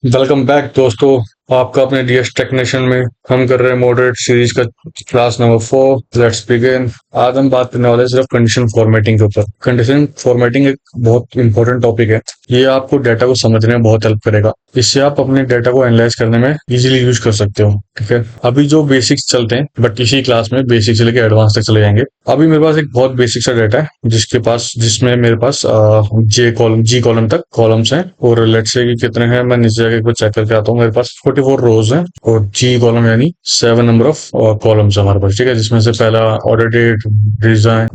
Welcome back दोस्तों। आपका अपने डीएस टेक्नीशियन में हम कर रहे हैं मॉडरेट सीरीज का क्लास नंबर 4। Let's begin. आज हम बात करने वाले हैं सिर्फ कंडीशन फॉर्मेटिंग के ऊपर। कंडीशन फॉर्मेटिंग एक बहुत इंपॉर्टेंट टॉपिक है। ये आपको डाटा को समझने में बहुत हेल्प करेगा। इससे आप अपने डाटा को एनालाइज करने में इजीली यूज कर सकते हो। ठीक है, अभी जो बेसिक्स चलते हैं, बट इसी क्लास में बेसिक से लेकर एडवांस तक चले जाएंगे। अभी मेरे पास एक बहुत बेसिक सा डाटा है जिसमें मेरे पास जी कॉलम तक कॉलम्स हैं। और लेट्स से कि कितने हैं, मैं नीचे जाके एक बार चेक करके आता हूँ। मेरे पास 44 रोज हैं और जी कॉलम यानी 7 नंबर ऑफ कॉलम्स है हमारे पास। ठीक है, जिसमें से पहला order date, design,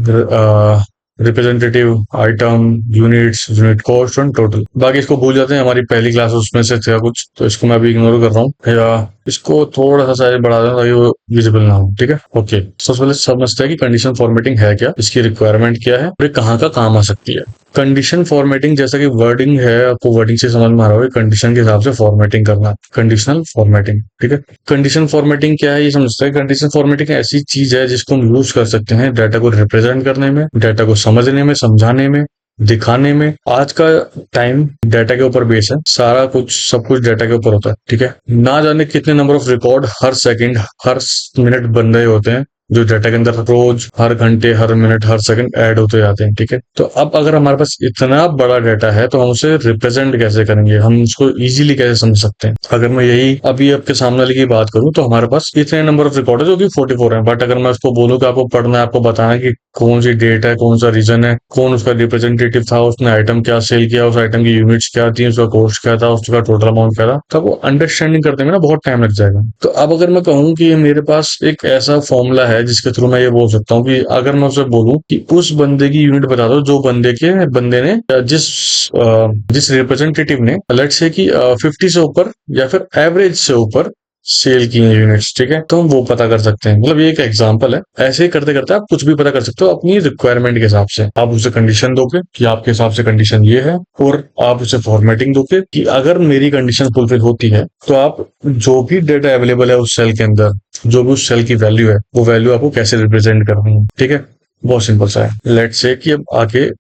representative, item, units, unit cost और टोटल। बाकी इसको भूल जाते हैं, हमारी पहली क्लास उसमें से था कुछ, तो इसको मैं अभी इग्नोर कर रहा हूँ या इसको थोड़ा सा साइज बढ़ा दें ताकि वो विजिबल ना हो। ठीक है, ओके। सबसे पहले समझते हैं कि कंडीशन फॉर्मेटिंग है क्या, इसकी रिक्वायरमेंट क्या है और ये कहाँ का काम आ सकती है। कंडीशन फॉर्मेटिंग, जैसा कि वर्डिंग है, आपको वर्डिंग से समझ में आ रहा होगा, कंडीशन के हिसाब से फॉर्मेटिंग करना, कंडीशनल फॉर्मेटिंग। ठीक है, कंडीशन फॉर्मेटिंग क्या है ये समझते हैं। कंडीशन फॉर्मेटिंग ऐसी चीज है जिसको हम यूज कर सकते हैं डाटा को रिप्रेजेंट करने में, डाटा को समझने में, समझाने में, दिखाने में। आज का टाइम डाटा के ऊपर बेस है, सारा कुछ सब कुछ डाटा के ऊपर होता है। ठीक है, ना जाने कितने number of record her second her minute बन रहे होते हैं, जो डाटा के अंदर रोज हर घंटे हर मिनट हर सेकंड ऐड होते जाते हैं। ठीक है, तो अब अगर हमारे पास इतना बड़ा डाटा है तो हम उसे रिप्रेजेंट कैसे करेंगे, हम उसको इजीली कैसे समझ सकते हैं। अगर मैं यही अभी आपके सामने वाले की बात करूं तो हमारे पास इतने नंबर ऑफ रिकॉर्ड है जो कि 44 है। बट अगर मैं उसको बोलूं कि आपको पढ़ना है, आपको बताना है कि कौन सी डेट है, कौन सा रीजन है, कौन उसका रिप्रेजेंटेटिव था, उसने आइटम क्या सेल किया, उस आइटम की यूनिट्स क्या थी, उसका कॉस्ट क्या था, उसका टोटल अमाउंट क्या था, तब वो अंडरस्टैंडिंग करने में ना बहुत टाइम लग जाएगा। तो अब अगर मैं कहूँ कि मेरे पास एक ऐसा फॉर्मूला है जिसके थ्रू मैं ये बोल सकता हूँ कि अगर मैं उसे बोलूँ कि उस बंदे की यूनिट बता दो जो बंदे ने जिस रिप्रेजेंटेटिव ने लेट्स से कि 50 से ऊपर या फिर एवरेज से ऊपर सेल की है यूनिट्स। ठीक है, तो हम वो पता कर सकते हैं। मतलब ये एक एग्जांपल है। ऐसे ही करते करते आप कुछ भी पता कर सकते हो अपनी रिक्वायरमेंट के हिसाब से। आप उसे कंडीशन दोगे कि आपके हिसाब से कंडीशन ये है, और आप उसे फॉर्मेटिंग दोगे कि अगर मेरी कंडीशन फुलफिल होती है तो आप जो भी डेटा अवेलेबल है उस सेल के अंदर, जो भी उस सेल की वैल्यू है, वो वैल्यू आपको कैसे रिप्रेजेंट करनी है। ठीक है, बहुत सिंपल सा है। लेट्स से कि अब आगे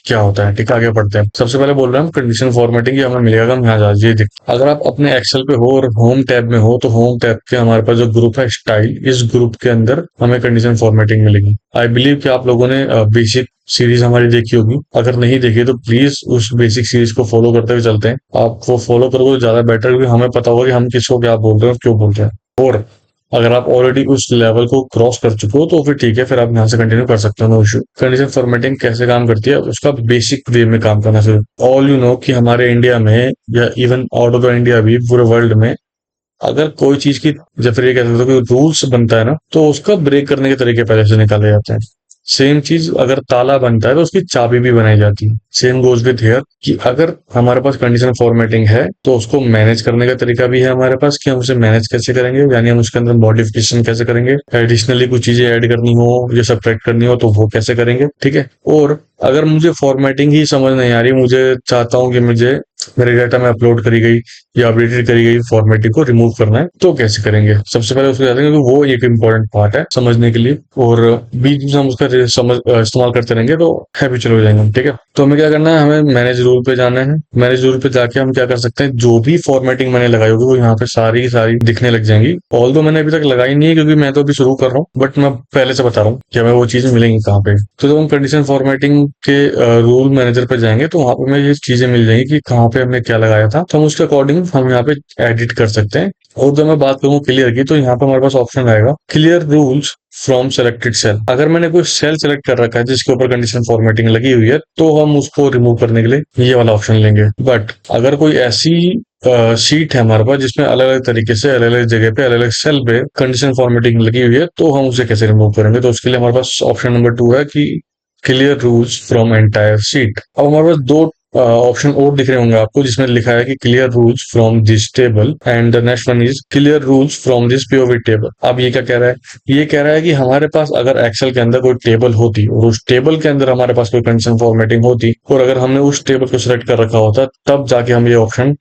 क्या होता है। ठीक है, आगे बढ़ते हैं। सबसे पहले बोल रहे हैं कंडीशन फॉर्मेटिंग की हमें मिलेगा, हम यहाँ ये देख, अगर आप अपने एक्सेल पे हो और होम टैब में हो तो होम टैब के हमारे पास जो ग्रुप है स्टाइल, इस ग्रुप के अंदर हमें कंडीशन फॉर्मेटिंग मिलेगी। आई बिलीव कि आप लोगों ने बेसिक सीरीज हमारी देखी होगी। अगर नहीं देखी तो प्लीज उस बेसिक सीरीज को फॉलो करते हुए चलते हैं। आप वो फॉलो करोगे तो ज्यादा बेटर, क्योंकि हमें पता होगा कि हम किसको क्या बोल रहे हैं और क्यों बोल रहे हैं। और अगर आप ऑलरेडी उस लेवल को क्रॉस कर चुके हो तो फिर ठीक है, फिर आप यहाँ से कंटिन्यू कर सकते हो, नो इशू। कंडीशन फॉर्मेटिंग कैसे काम करती है, उसका बेसिक वे में काम करना शुरू। ऑल यू नो कि हमारे इंडिया में या even out of the India भी, पूरे वर्ल्ड में, अगर कोई चीज की, या फिर ये कह सकते हो कोई रूल्स बनता है ना, तो उसका ब्रेक करने के तरीके पहले से निकाले जाते हैं। सेम चीज अगर ताला बनता है तो उसकी चाबी भी बनाई जाती है। सेम गोज विथ हियर कि अगर हमारे पास कंडीशन फॉर्मेटिंग है तो उसको मैनेज करने का तरीका भी है हमारे पास, कि हम उसे मैनेज कैसे करेंगे, यानी हम उसके अंदर मॉडिफिकेशन कैसे करेंगे, एडिशनली कुछ चीजें ऐड करनी हो या सब्ट्रैक्ट करनी हो तो वो कैसे करेंगे। ठीक है, और अगर मुझे फॉर्मेटिंग ही समझ नहीं आ रही, मुझे चाहता हूँ कि मुझे मेरे डाटा में अपलोड करी गई या अपडेटेड करी गई फॉर्मेटिंग को रिमूव करना है, तो कैसे करेंगे। सबसे पहले उसको जाते हैं, क्योंकि वो एक इंपॉर्टेंट पार्ट है समझने के लिए, और बीच में हम उसका इस्तेमाल करते रहेंगे तो हैबिचुअल हो जाएंगे। ठीक है, तो हमें क्या करना है, हमें मैनेज रूल पे जाना है। मैनेज रूल पे जाके हम क्या कर सकते हैं, जो भी फॉर्मेटिंग मैंने लगाई होगी वो यहाँ पे सारी की सारी दिखने लग जाएंगी। ऑल दो मैंने अभी तक लगाई नहीं है क्योंकि मैं तो अभी शुरू कर रहा हूँ, बट मैं पहले से बता रहा हूँ कि हमें वो चीजें मिलेंगी कहाँ पे। तो जब हम कंडीशन फॉर्मेटिंग के रूल मैनेजर पे जाएंगे तो वहां पे हमें ये चीजें मिल जाएंगी कि कहाँ पे हमने क्या लगाया था, तो हम उसके अकॉर्डिंग हम यहाँ पे एडिट कर सकते हैं। और जब मैं बात करूँ क्लियर की, तो यहाँ पे हमारे पास ऑप्शन आएगा clear rules from selected cell. अगर मैंने कोई सेल सेलेक्ट कर रखा है जिसके ऊपर कंडीशन फॉर्मेटिंग लगी हुई है तो हम उसको रिमूव करने के लिए ये वाला ऑप्शन लेंगे। बट अगर कोई ऐसी शीट है हमारे पास जिसमें अलग अलग तरीके से अलग अलग जगह पे अलग अलग सेल पे कंडीशन फॉर्मेटिंग लगी हुई है, तो हम उसे कैसे रिमूव करेंगे। तो उसके लिए हमारे पास ऑप्शन नंबर 2 है कि clear rules from entire sheet. अब हमारे पास दो ऑप्शन और दिख रहे होंगे आपको जिसमें लिखा है कि clear rules from this table and the next one is clear rules from this POV table. अब ये क्या कह रहा है, ये कह रहा है कि हमारे पास अगर एक्सेल के अंदर कोई टेबल होती और उस टेबल के अंदर हमारे पास कोई कंडीशन फॉर्मेटिंग होती, और अगर हमने उस टेबल को सिलेक्ट कर रखा होता, तब जाके हम ये ऑप्शन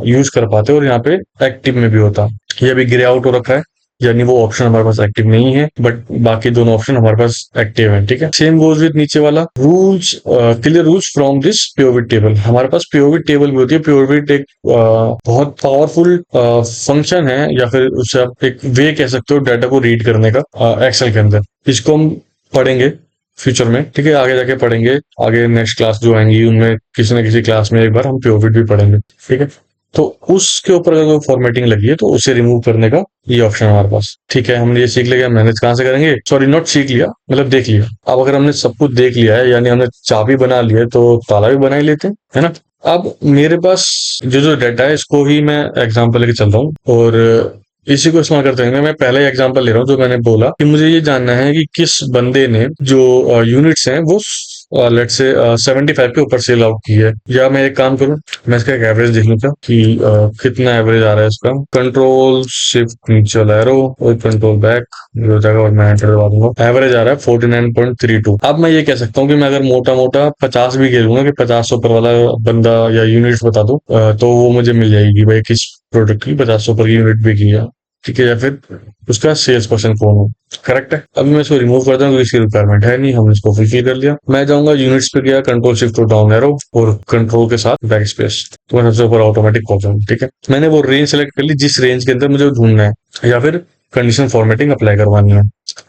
यूज कर पाते और यहाँ पे एक्टिव में भी होता। ये अभी ग्रे आउट हो रखा है, यानी वो ऑप्शन हमारे पास एक्टिव नहीं है, बट बाकी दोनों ऑप्शन हमारे पास एक्टिव है। ठीक है, सेम गोज विद नीचे वाला rules, clear rules from this pivot table. हमारे पास पिवोट टेबल भी होती है। पिवोट एक बहुत पावरफुल फंक्शन है, या फिर उसे आप एक वे कह सकते हो डाटा को रीड करने का एक्सेल के अंदर। इसको हम पढ़ेंगे फ्यूचर में, ठीक है, आगे जाके पढ़ेंगे। आगे नेक्स्ट क्लास जो आएंगी उनमें किसी न किसी क्लास में एक बार हम पिवोट भी पढ़ेंगे। ठीक है, तो उसके ऊपर अगर कोई फॉर्मेटिंग लगी है तो उसे रिमूव करने का ये ऑप्शन है हमारे पास। ठीक है, हमने ये सीख लिया, मैनेज कहाँ से करेंगे, सॉरी नॉट सीख लिया, मतलब देख लिया। अब अगर हमने सब कुछ देख लिया है, यानी हमने चाबी बना ली है, तो ताला भी बना ही लेते हैं, है ना। अब मेरे पास जो जो डाटा है इसको ही मैं एग्जांपल लेके चल रहा हूँ, और इसी को इस्तेमाल करते हैं। मैं पहला ही एग्जांपल ले रहा हूँ, जो मैंने बोला कि मुझे ये जानना है कि किस बंदे ने जो यूनिट्स हैं वो लेट से 75 के ऊपर सेल आउट की है। या मैं एक काम करूं, मैं इसका एक एवरेज देख लूं क्या कि कितना एवरेज आ रहा है इसका। कंट्रोल शिफ्ट नीचे वाला एरो और कंट्रोल बैक हो जाएगा, और मैं एंटर दबा दूंगा। एवरेज आ रहा है 49.32। अब मैं ये कह सकता हूँ कि मैं अगर मोटा मोटा 50 भी खेलूंगा कि 50 से ऊपर वाला बंदा या यूनिट्स बता दो, तो वो मुझे मिल जाएगी भाई किस प्रोडक्ट की 50 से ऊपर की यूनिट बिकी है। ठीक है, या फिर उसका सेल्स पर्सन कौन हो। करेक्ट है। अभी मैं इसको रिमूव करता हूँ क्योंकि इसकी रिक्वायरमेंट है नहीं, हमने इसको फुलफिल कर लिया। मैं जाऊंगा यूनिट्स पे, गया कंट्रोल शिफ्ट डाउन एरो और कंट्रोल के साथ बैक स्पेस, तो मैं सबसे ऊपर ऑटोमेटिक पहुंच जाऊंगा। ठीक है, मैंने वो रेंज सेलेक्ट कर ली जिस रेंज के अंदर मुझे ढूंढना है, या फिर कंडीशन फॉर्मेटिंग अप्लाई करवानी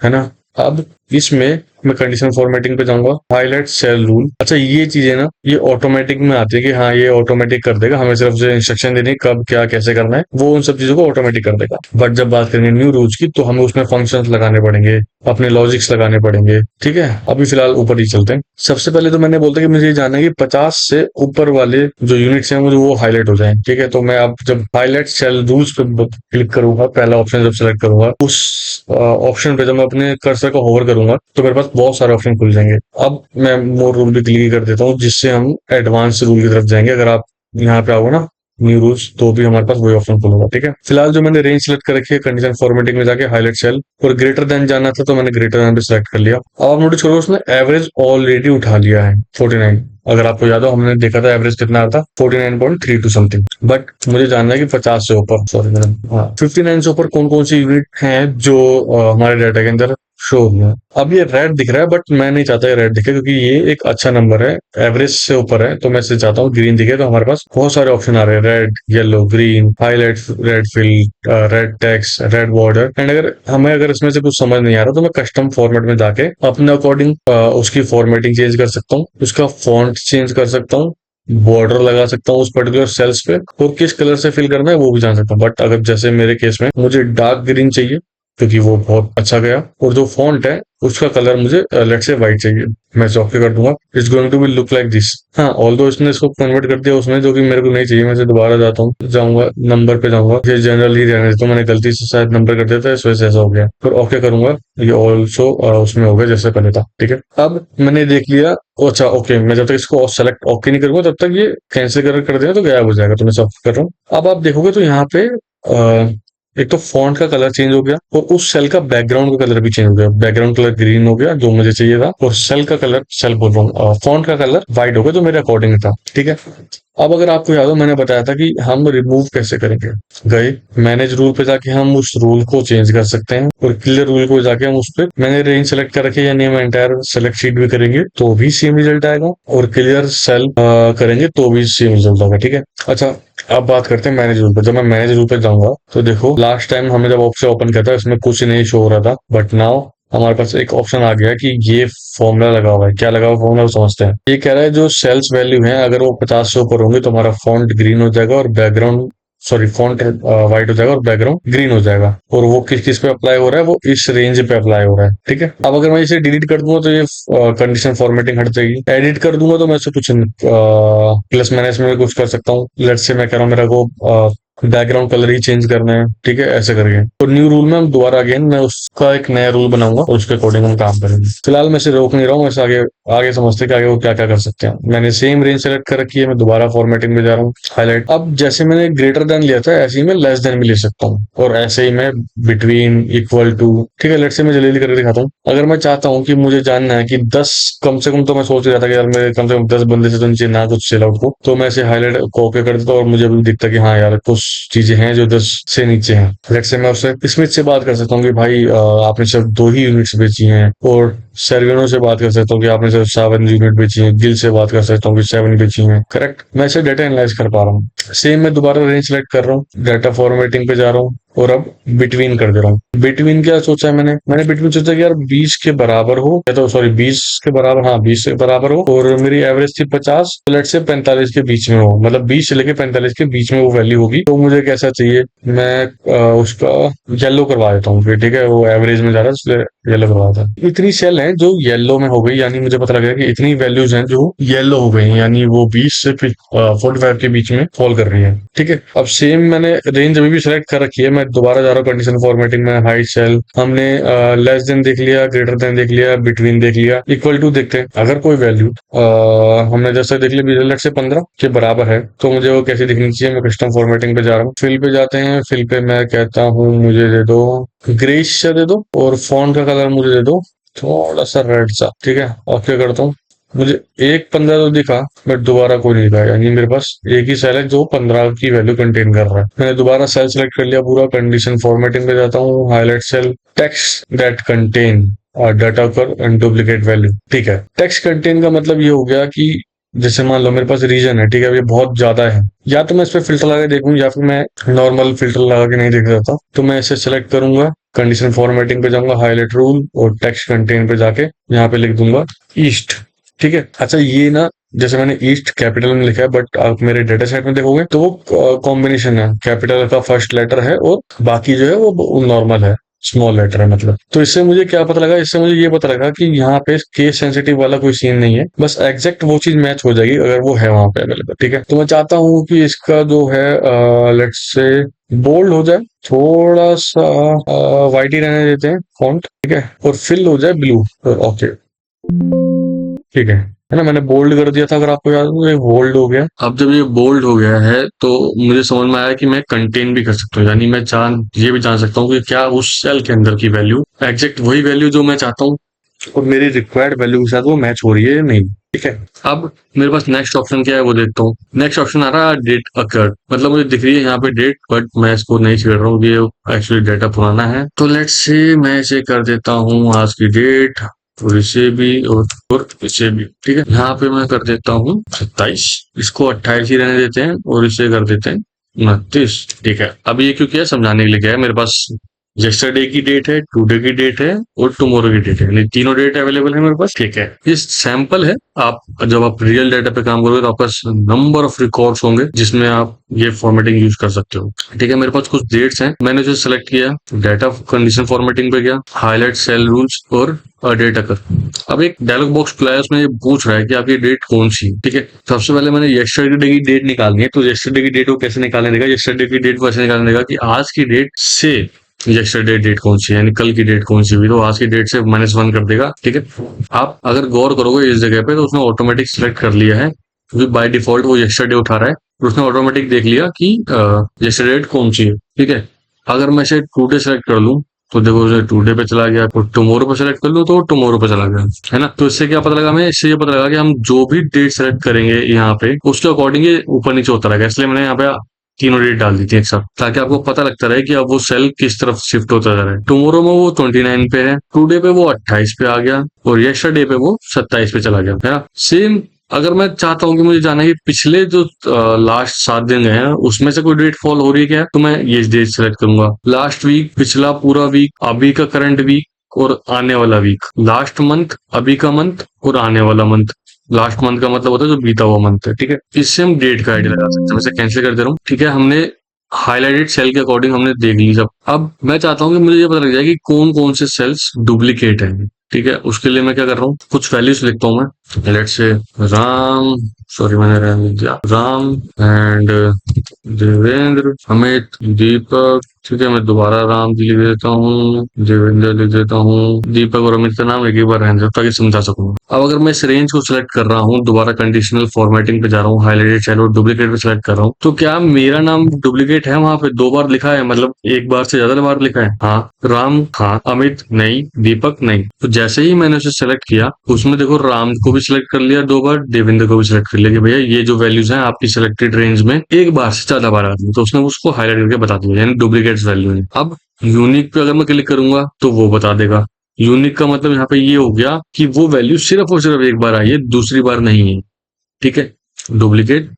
है ना। अब इसमें मैं कंडीशन फॉर्मेटिंग पे जाऊंगा, हाईलाइट सेल रूल। अच्छा, ये चीजें ना ये ऑटोमेटिक में आती है कि हाँ ये ऑटोमेटिक कर देगा, हमें सिर्फ जो इंस्ट्रक्शन देनी है कब क्या कैसे करना है, वो उन सब चीजों को ऑटोमेटिक कर देगा। बट जब बात करेंगे न्यू रूल्स की, तो हमें उसमें फंक्शंस लगाने पड़ेंगे, अपने लॉजिक्स लगाने पड़ेंगे। ठीक है, अभी फिलहाल ऊपर ही चलते हैं। सबसे पहले तो मैंने बोलता कि मुझे ये जानना है कि 50 से ऊपर वाले जो यूनिट्स हैं मुझे वो हाईलाइट हो जाएं। ठीक है, तो मैं अब जब हाईलाइट सेल रूल्स पे क्लिक करूंगा, पहला ऑप्शन जब सेलेक्ट करूंगा, उस ऑप्शन पे जब मैं अपने कर्सर को होवर करूंगा तो मेरे पास बहुत सारे ऑप्शन खुल जाएंगे। अब मैं मोर रूल भी क्लिक कर देता हूँ, जिससे हम एडवांस रूल की तरफ जाएंगे। अगर आप यहाँ पे आओगे ना न्यू रूल्स, तो भी हमारे पास वही ऑप्शन खुलेगा। ठीक है, फिलहाल जो मैंने रेंज सेलेक्ट कर रखी है, कंडीशन फॉर्मेटिंग में जाके हाईलाइट सेल और ग्रेटर देन जाना था, तो मैंने ग्रेटर देन भी सिलेक्ट कर लिया। अब आप नोटिस करो उसने एवरेज ऑलरेडी उठा लिया है 49। अगर आपको याद हो हमने देखा था एवरेज कितना आता 49.32 समथिंग, बट मुझे जानना है कि 50 से ऊपर, सॉरी मैडम, हाँ 59 से ऊपर कौन कौन सी यूनिट हैं जो हमारे डाटा के अंदर शो हो गया। अब ये रेड दिख रहा है, बट मैं नहीं चाहता ये रेड दिखे, क्योंकि ये एक अच्छा नंबर है, एवरेज से ऊपर है। तो मैं इसे चाहता हूँ ग्रीन दिखे। तो हमारे पास बहुत सारे ऑप्शन आ रहे हैं, red, yellow, green, highlight, red fill, red text, red border. And अगर इसमें से कुछ समझ नहीं आ रहा, तो मैं कस्टम फॉर्मेट में जाके अपने अकॉर्डिंग उसकी फॉर्मेटिंग चेंज कर सकता हूँ, उसका फॉन्ट चेंज कर सकता हूँ, बॉर्डर लगा सकता हूँ उस पर्टिकुलर सेल्स पे, और किस कलर से फिल करना है वो भी जान सकता हूँ। बट अगर जैसे मेरे केस में मुझे डार्क ग्रीन चाहिए, क्योंकि वो बहुत अच्छा गया, और जो फॉन्ट है उसका कलर मुझे लेट से व्हाइट चाहिए, मैं इसे ओके कर दूंगा। It's going to be look like this. हाँ, ऑल्दो इसने इसको कन्वर्ट कर दिया उसमें, जो कि मेरे को नहीं चाहिए। मैं इसे दोबारा जाता हूँ, जाऊंगा नंबर पे जाऊंगा, ये जनरल ही रहने देता हूं, मैंने गलती से शायद नंबर कर दिया था, इस वजह से ऐसा हो गया। फिर ओके करूंगा, ये ऑल्सो उसमें हो गया जैसे पहले था। ठीक है, अब मैंने देख लिया। अच्छा ओके, मैं जब तक इसको सेलेक्ट ओके नहीं करूंगा तब तक ये कैंसिल कर देना तो गायब हो जाएगा। तो मैं सब कर रहा हूँ। अब आप देखोगे तो यहाँ पे एक तो फॉन्ट का कलर चेंज हो गया, और उस सेल का बैकग्राउंड का कलर भी चेंज हो गया। बैकग्राउंड कलर ग्रीन हो गया जो मुझे चाहिए था, और सेल का कलर, सेल बोल रहा हूँ, फॉन्ट का कलर व्हाइट हो गया जो मेरे अकॉर्डिंग था। ठीक है, अब अगर आपको याद हो मैंने बताया था कि हम रिमूव कैसे करेंगे। गए मैनेज रूल पे जाके हम उस रूल को चेंज कर सकते हैं, और क्लियर रूल को जाके हम उस पर मैंने रेंज सेलेक्ट कर रखी है, यानी हम एंटायर सेलेक्ट शीट भी करेंगे तो भी सेम रिजल्ट आएगा, और क्लियर सेल करेंगे तो भी सेम रिजल्ट आएगा। ठीक है, अच्छा अब बात करते हैं मैनेज रूल पर। जब मैं मैनेज रूल पे जाऊंगा तो देखो लास्ट टाइम हमने जब ऑप्शन ओपन किया था इसमें कुछ नहीं शो हो रहा था, बट नाउ हमारे पास एक ऑप्शन आ गया कि ये फॉर्मूला लगा हुआ है। क्या लगा हुआ फॉर्मूला समझते हैं। ये कह रहा है जो सेल्स वैल्यू है अगर वो 50 से ऊपर होंगे तो हमारा फॉन्ट ग्रीन हो जाएगा, और बैकग्राउंड, सॉरी फॉन्ट व्हाइट हो जाएगा और बैकग्राउंड ग्रीन हो जाएगा। और वो किस किस पे अप्लाई हो रहा है, वो इस रेंज पे अप्लाई हो रहा है। ठीक है, अब अगर मैं इसे डिलीट कर दूंगा तो ये कंडीशन फॉर्मेटिंग हट जाएगी। एडिट कर दूंगा तो मैं इसे कुछ प्लस माइनस में भी कुछ कर सकता हूँ। लेट्स से मैं कह रहा हूँ मेरा को बैकग्राउंड कलर ही चेंज करना है। ठीक है, ऐसे करके तो न्यू रूल में हम दोबारा अगेन मैं उसका एक नया रूल बनाऊंगा और उसके अकॉर्डिंग हम काम करेंगे। फिलहाल मैं इसे रोक नहीं रहा हूँ, वैसे आगे आगे समझते कि आगे वो क्या क्या कर सकते हैं। मैंने सेम रेंज सेलेक्ट कर रखी है, मैं दोबारा फॉर्मेटिंग में जा रहा हूँ, हाईलाइट। अब जैसे मैंने ग्रेटर देन लिया था ऐसे ही मैं लेस देन भी ले सकता हूँ, और ऐसे ही मैं बिटवीन, इक्वल टू। ठीक है, लेट्स से मैं जल्दी करके दिखाता हूँ। अगर मैं चाहता हूँ कि मुझे जानना है कि 10 कम से कम, तो मैं सोच रहा था कि यार मेरे कम से कम 10 बंदे से तो नीचे ना कुछ सेल आउट हो, तो मैं इसे हाईलाइट को ओके कर देता हूँ, और मुझे भी दिखता कि हाँ यार कुछ चीजें हैं जो 10 से नीचे हैं। लेट्स से मैं उससे स्मिथ से बात कर सकता हूँ कि भाई आपने सिर्फ 2 ही यूनिट्स बेची हैं, और सर्विनो से बात कर सकता हूँ कि आपने सिर्फ 7 यूनिट बेची हैं, गिल से बात कर सकता हूँ कि 7 बेची हैं। करेक्ट, मैं ऐसे डेटा एनालाइज कर पा रहा हूँ। सेम मैं दोबारा रेंज सेलेक्ट कर रहा हूँ, डाटा फॉर्मेटिंग पे जा रहा हूँ, और अब बिटवीन कर दे रहा हूँ। बिटवीन क्या सोचा है मैंने बिटवीन सोचा कि यार 20 के बराबर हो, या तो सॉरी 20 के बराबर, हाँ 20 के बराबर हो, और मेरी एवरेज थी 50, तो लेट से 45 के बीच में हो, मतलब 20 से लेके 45 के बीच में वो वैल्यू होगी। तो मुझे कैसा चाहिए, मैं उसका येलो करवा देता हूँ फिर, ठीक है, वो एवरेज में जा रहा है इसलिए येलो करवा देता है। इतनी सेल है जो येलो में हो गई, यानी मुझे पता लग गया कि इतनी वैल्यूज हैं जो येलो हो गई, यानी वो 20 से 45 के बीच में फॉल कर रही है। ठीक है, अब सेम मैंने रेंज अभी भी सिलेक्ट कर रखी है, मैं दोबारा जा रहा हूँ कंडीशन फॉर्मेटिंग में, हाइट सेल हमने लेस देन देख लिया, ग्रेटर देन देख लिया, बिटवीन देख लिया, इक्वल टू देखते हैं। अगर कोई वैल्यू हमने जैसे देख लिया लेट से 15 के बराबर है, तो मुझे वो कैसे दिखनी चाहिए। मैं कस्टम फॉर्मेटिंग पे जा रहा हूँ, फिल पे जाते हैं, फिल पे मैं कहता हूँ मुझे दे दो ग्रेइश सा दे दो, और फॉन्ट का कलर मुझे दे दो थोड़ा सा रेड सा। ठीक है, और क्या करता हूँ, मुझे एक 15 तो दिखा, बट दोबारा कोई नहीं दिखा, यानी मेरे पास एक ही सेल है जो 15 की वैल्यू कंटेन कर रहा है। मैंने दोबारा सेल सेलेक्ट कर लिया पूरा, कंडीशन फॉर्मेटिंग पे जाता हूँ, highlight cell, text that contain data कर एंड डुप्लीकेट वैल्यू। ठीक है, टेक्स्ट कंटेन का मतलब ये हो गया कि जैसे मान लो मेरे पास रीजन है, ठीक है, ये बहुत ज्यादा है, या तो मैं इस पे फिल्टर लगा के देखूं, या फिर मैं नॉर्मल फिल्टर लगा के नहीं देख सकता, तो मैं इसे सेलेक्ट करूंगा, कंडीशन फॉर्मेटिंग पे जाऊंगा, हाईलाइट रूल, और टेक्स्ट कंटेन पे जाके यहाँ पे लिख दूंगा ईस्ट। ठीक है, अच्छा ये ना, जैसे मैंने ईस्ट कैपिटल में लिखा है, बट आप मेरे डेटा सेट में देखोगे तो वो कॉम्बिनेशन है, कैपिटल का फर्स्ट लेटर है और बाकी जो है वो नॉर्मल है, स्मॉल लेटर है मतलब। तो इससे मुझे क्या पता लगा, इससे मुझे ये पता लगा कि यहाँ पे केस सेंसिटिव वाला कोई सीन नहीं है, बस एग्जैक्ट वो चीज मैच हो जाएगी अगर वो है वहां पे अवेलेबल। ठीक है, तो मैं चाहता हूँ कि इसका जो है लेट्स से बोल्ड हो जाए, थोड़ा सा वाइट ही रहने देते हैं फॉन्ट, ठीक है, और फिल हो जाए ब्लू। ओके, ठीक है ना, मैंने बोल्ड कर दिया था, अगर आपको याद हो, ये बोल्ड हो गया। अब जब ये बोल्ड हो गया है तो मुझे समझ में आया कि मैं कंटेन भी कर सकता हूँ, यानी मैं ये भी जान सकता हूँ कि क्या उस सेल के अंदर की वैल्यू एग्जैक्ट वही वैल्यू जो मैं चाहता हूँ और मेरी रिक्वायर्ड वैल्यू के साथ वो मैच हो रही है या नहीं। ठीक है, अब मेरे पास नेक्स्ट ऑप्शन क्या है वो देखता हूँ। नेक्स्ट ऑप्शन आ रहा है डेट अकर्ड, मतलब मुझे दिख रही है यहाँ पे डेट, बट मैं इसको नहीं छेड़ रहा हूँ, ये एक्चुअली डेटा पुराना है। तो लेट्स से मैं इसे कर देता हूँ आज की डेट, और इसे भी और इसे भी। ठीक है, यहाँ पे मैं कर देता हूँ 27, इसको 28 ही रहने देते हैं, और इसे कर देते हैं 29। ठीक है, अब ये क्यों किया समझाने के लिए क्या है, मेरे पास यस्टरडे की डेट है, टुडे की डेट है, और टुमारो की डेट है, यानी तीनों डेट अवेलेबल है मेरे पास। ठीक है, ये सैंपल है, आप जब आप रियल डेटा पे काम करोगे तो आपके पास नंबर ऑफ रिकॉर्ड्स होंगे जिसमें आप ये फॉर्मेटिंग यूज कर सकते हो। ठीक है, मेरे पास कुछ डेट्स हैं, मैंने जो सिलेक्ट किया, डाटा कंडीशन फॉर्मेटिंग पे गया, हाईलाइट सेल रूल्स और डेटा कर। अब एक डायलॉग बॉक्स खुला है, उसमें ये पूछ रहा है कि आपकी डेट कौन सी। ठीक है, सबसे पहले मैंने यस्टरडे की डेट निकालनी है, तो यस्टरडे की डेट को कैसे निकालने देगा, यस्टरडे की डेट को ऐसे निकालने देगा कि आज की डेट से यस्टरडे डेट कौन सी है, यानी कल की डेट कौन सी हुई, तो आज की डेट से -1 कर देगा। ठीक है, आप अगर गौर करोगे इस जगह पे तो उसने ऑटोमेटिक सिलेक्ट कर लिया है, क्योंकि बाय डिफॉल्ट वो यस्टरडे उठा रहा है, तो उसने ऑटोमेटिक देख लिया कि यस्टरडे डेट कौन सी है। ठीक है, अगर मैं इसे टुडे सेलेक्ट कर लूं तो देखो उसे टुडे पे चला गया, और टुमारो पे सेलेक्ट कर लो तो टुमारो पे चला गया, है ना। तो इससे क्या पता लगा हमें, इससे ये पता लगा कि हम जो भी डेट सेलेक्ट करेंगे यहाँ पे उसके अकॉर्डिंग ये ऊपर नीचे होता रहेगा, इसलिए मैंने यहाँ पे तीनों डेट डाल दी थी एक साथ, ताकि आपको पता लगता रहे कि अब वो सेल किस तरफ शिफ्ट होता जा रहा है। टुमारो में वो 29 पे है, टुडे पे वो 28 पे आ गया, और यस्टरडे पे वो 27 पे चला गया, है ना। सेम अगर मैं चाहता हूँ कि मुझे जाना है कि पिछले जो लास्ट 7 दिन गए हैं उसमें से कोई डेट फॉल हो रही है क्या, तो मैं ये डेट सेलेक्ट करूंगा, लास्ट वीक, पिछला पूरा वीक, अभी का करंट वीक और आने वाला वीक, लास्ट मंथ, अभी का मंथ और आने वाला मंथ। लास्ट मंथ का मतलब होता है जो बीता हुआ मंथ है। ठीक है, इससे हम डेट का आइडिया लगा सकते हैं। मैं इसे कैंसिल कर दे रहा हूँ। ठीक है, हमने हाईलाइटेड सेल के अकॉर्डिंग हमने देख ली सब। अब मैं चाहता हूँ कि मुझे ये पता लग जाए कि कौन कौन से सेल्स डुप्लीकेट हैं। ठीक है, उसके लिए मैं क्या कर रहा हूँ, कुछ वैल्यूज लिखता हूँ मैं, लेट्स से राम, सॉरी मैंने राम लिख दिया, राम एंड देवेंद्र, अमित, दीपक। ठीक है, मैं दोबारा राम जी लिख देता हूँ, देवेंद्र लिख देता हूँ, दीपक और अमित का नाम एक ही बार रहने दो ताकि समझा सकूँ। अब अगर मैं इस रेंज को सिलेक्ट कर रहा हूँ, दोबारा कंडीशनल फॉर्मेटिंग पे जा रहा हूँ, हाईलाइटेड सेल और डुप्लीकेट पे सिलेक्ट कर रहा हूँ, तो क्या मेरा नाम डुप्लीकेट है वहां पे, 2 बार लिखा है, मतलब एक बार से ज्यादा बार लिखा है। हाँ, राम हाँ, अमित नहीं, दीपक नहीं। तो जैसे ही मैंने उसे सेलेक्ट किया उसमें देखो राम को भी सिलेक्ट कर लिया 2 बार, देवेंद्र को भी सिलेक्ट कर लिया कि भैया ये जो वैल्यूज हैं आपकी सिलेक्टेड रेंज में एक बार से ज्यादा बार आती है, तो उसने उसको हाईलाइट करके बता दिया, यानी डुप्लीकेट्स वैल्यू है। अब यूनिक पे अगर मैं क्लिक करूंगा तो वो बता देगा। यूनिक का मतलब यहाँ पे ये हो गया कि वो वैल्यू सिर्फ और सिर्फ एक बार आई है, दूसरी बार नहीं है। ठीक है, डुप्लीकेट,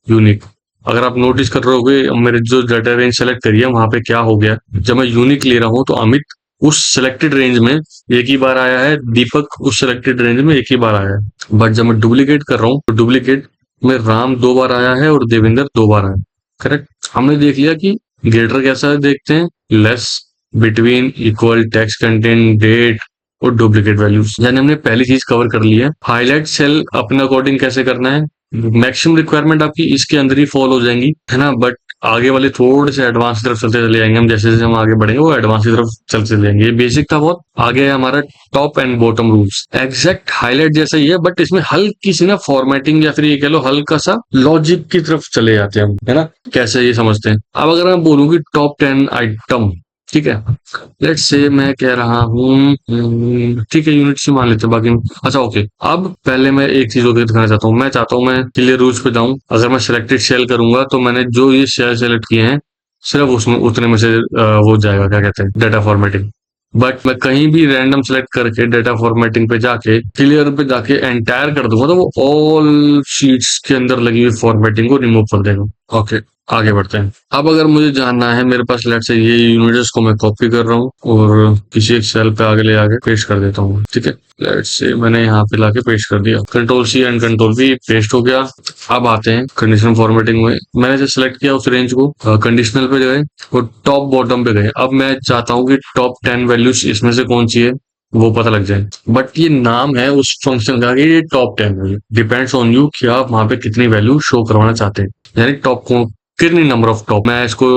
यूनिक। अगर आप नोटिस कर रहे होगे मेरे जो डाटा रेंज सेलेक्ट करी है वहां पे क्या हो गया, जब मैं यूनिक ले रहा हूं तो अमित उस सिलेक्टेड रेंज में एक ही बार आया है, दीपक उस सिलेक्टेड रेंज में एक ही बार आया है। बट जब मैं डुप्लीकेट कर रहा हूँ तो डुप्लीकेट में राम 2 बार आया है और देवेंद्र 2 बार आया। करेक्ट, हमने देख लिया कि ग्रेटर कैसा है, देखते हैं। Less, between, equal, text content, date और डुप्लीकेट वैल्यूज, यानी हमने पहली चीज कवर कर ली है। हाईलाइट सेल अपने अकॉर्डिंग कैसे करना है, मैक्सिमम रिक्वायरमेंट आपकी इसके अंदर ही फॉल हो जाएंगी, है ना। बट आगे वाले थोड़े से एडवांस की तरफ चलते चले जाएंगे हम, जैसे जैसे हम आगे बढ़ेंगे वो एडवांस की तरफ चलते चले जाएंगे। ये बेसिक था बहुत। आगे है हमारा top and bottom rules, exact highlight जैसा ही है, बट इसमें हल्की सी ना फॉर्मेटिंग या फिर ये कह लो हल्का सा लॉजिक की तरफ चले जाते हैं हम, है ना। कैसे ये समझते हैं। अब अगर मैं बोलूँ कि टॉप 10 आइटम, ठीक है, लेट्स से मैं कह रहा हूँ, ठीक है यूनिट से मान लेते हैं बाकी। अच्छा ओके, अब पहले मैं एक चीज और दिखाना चाहता हूँ। मैं चाहता हूँ मैं क्लियर रूल्स पे जाऊँ। अगर मैं सिलेक्टेड सेल करूंगा तो मैंने जो ये सेल सेलेक्ट किए हैं सिर्फ उसमें उतने में से वो जाएगा, क्या कहते हैं, डाटा फॉर्मेटिंग। बट मैं कहीं भी रैंडम सेलेक्ट करके डाटा फॉर्मेटिंग पे जाके क्लियर पे जाके एंटायर कर दूंगा तो वो ऑल शीट्स के अंदर लगी हुई फॉर्मेटिंग को रिमूव कर देगा। ओके, आगे बढ़ते हैं। अब अगर मुझे जानना है, मेरे पास लेट से ये यूनिट्स को मैं कॉपी कर रहा हूँ और किसी एक सेल पे आगे ले आके पेस्ट कर देता हूँ। ठीक है, लेट से मैंने यहाँ पे लाके पेस्ट कर दिया, control C and control V, paste हो गया। अब आते हैं कंडीशनल फॉर्मेटिंग में। मैंने जो सिलेक्ट किया उस रेंज को, कंडीशनल पे गए और टॉप बॉटम पे गए। अब मैं चाहता हूँ कि टॉप 10 वैल्यूज इसमें से कौन सी है वो पता लग जाए। बट ये नाम है उस फंक्शन का कि ये top 10 value, depends on you कि आप वहां पे कितनी वैल्यू शो करवाना चाहते हैं, यानी टॉप को कितनी नंबर ऑफ टॉप। मैं इसको